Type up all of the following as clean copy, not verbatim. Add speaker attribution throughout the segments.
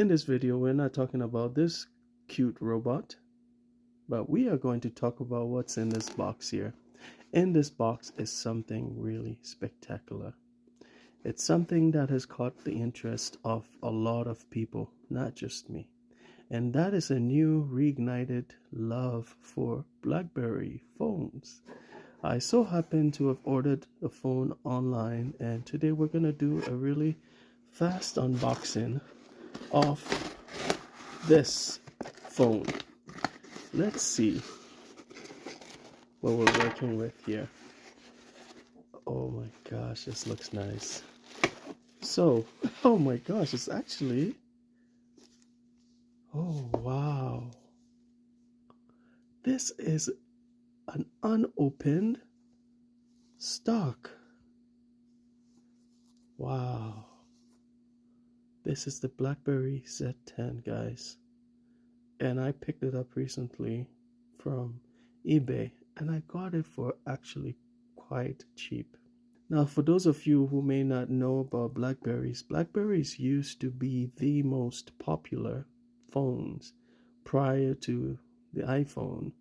Speaker 1: In this video, we're not talking about this cute robot, but we are going to talk about what's in this box here. In this box is something really spectacular. It's something that has caught the interest of a lot of people, not just me. And that is a new reignited love for Blackberry phones. I so happen to have ordered a phone online, and today we're going to do a really fast unboxing of this phone. Let's see what we're working with here. Oh my gosh, this looks nice. So, oh my gosh, it's actually, oh wow. This is an unopened stock. Wow. This is the Blackberry Z10, guys. And I picked it up recently from eBay, and I got it for actually quite cheap. Now, for those of you who may not know about Blackberries, Blackberries used to be the most popular phones prior to the iPhone,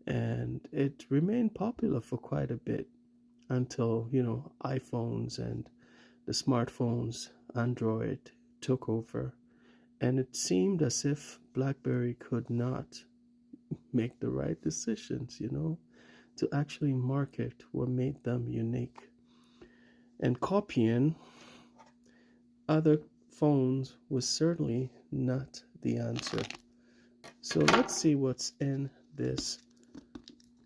Speaker 1: and it remained popular for quite a bit until, iPhones and the smartphones, Android, took over. And it seemed as if BlackBerry could not make the right decisions, to actually market what made them unique. And copying other phones was certainly not the answer. So let's see what's in this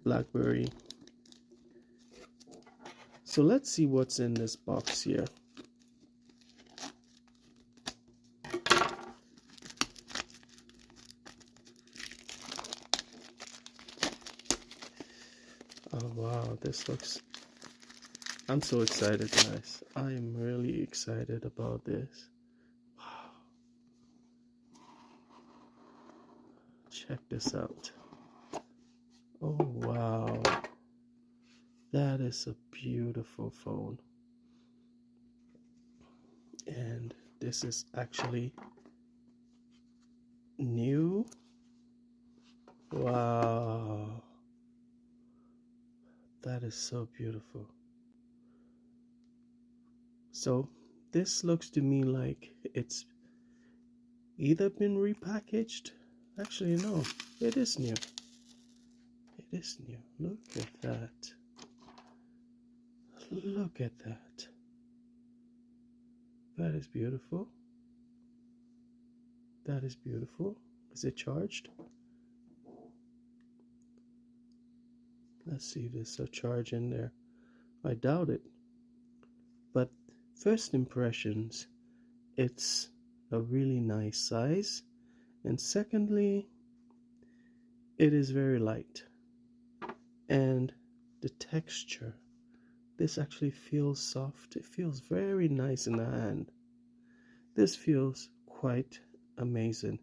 Speaker 1: BlackBerry. So let's see what's in this box here. Oh wow, this looks, I'm so excited, guys. I am really excited about this. Wow. Check this out. Oh wow. That is a beautiful phone. And this is actually new. Wow. That is so beautiful. So this looks to me like it's either been repackaged. Actually, no, it is new. It is new. Look at that. Look at that. That is beautiful. That is beautiful. Is it charged? Let's see if there's a charge in there. I doubt it. But first impressions, it's a really nice size. And secondly, it is very light. And the texture, this actually feels soft. It feels very nice in the hand. This feels quite amazing.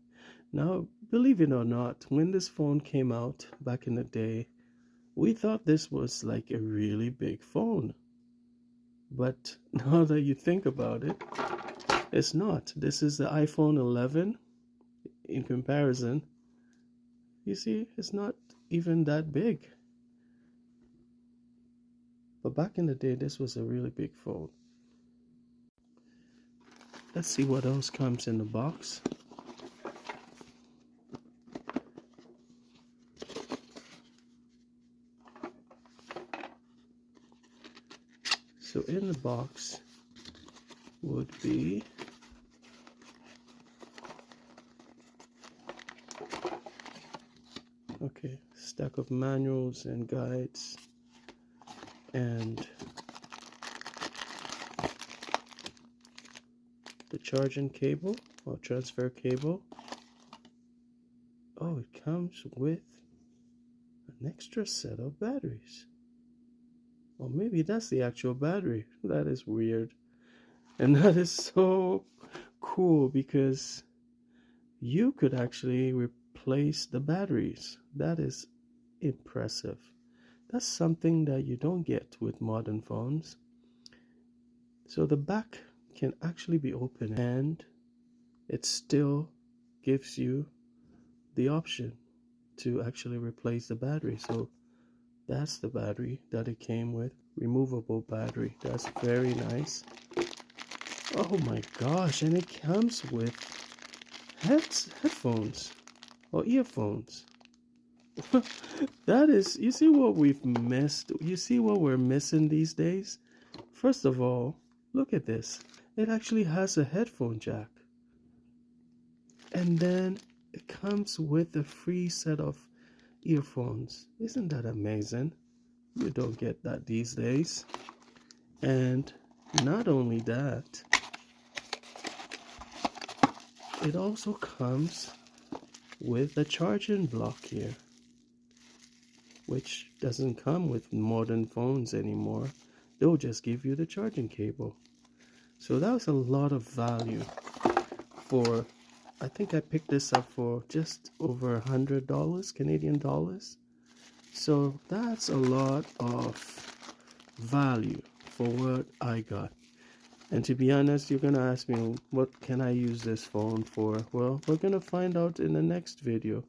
Speaker 1: Now, believe it or not, when this phone came out back in the day, we thought this was like a really big phone. But now that you think about it, it's not. This is the iPhone 11 in comparison. You see, it's not even that big. But back in the day, this was a really big phone. Let's see what else comes in the box. So in the box would be stack of manuals and guides and the charging cable or transfer cable. Oh, it comes with an extra set of batteries. Or maybe that's the actual battery. That is weird. And that is so cool because you could actually replace the batteries. That is impressive. That's something that you don't get with modern phones. So the back can actually be opened, and it still gives you the option to actually replace the battery. So that's the battery that it came with, removable battery. That's very nice. Oh my gosh, and it comes with headphones or earphones. That is, you see what we've missed? You see what we're missing these days? First of all, look at this. It actually has a headphone jack. And then it comes with a free set of earphones. Isn't that amazing? You don't get that these days. And not only that, it also comes with a charging block here, which doesn't come with modern phones anymore. They'll just give you the charging cable. So that was a lot of value for, I think I picked this up for just over $100 Canadian dollars. So that's a lot of value for what I got. And to be honest, you're gonna ask me, what can I use this phone for? Well, we're gonna find out in the next video.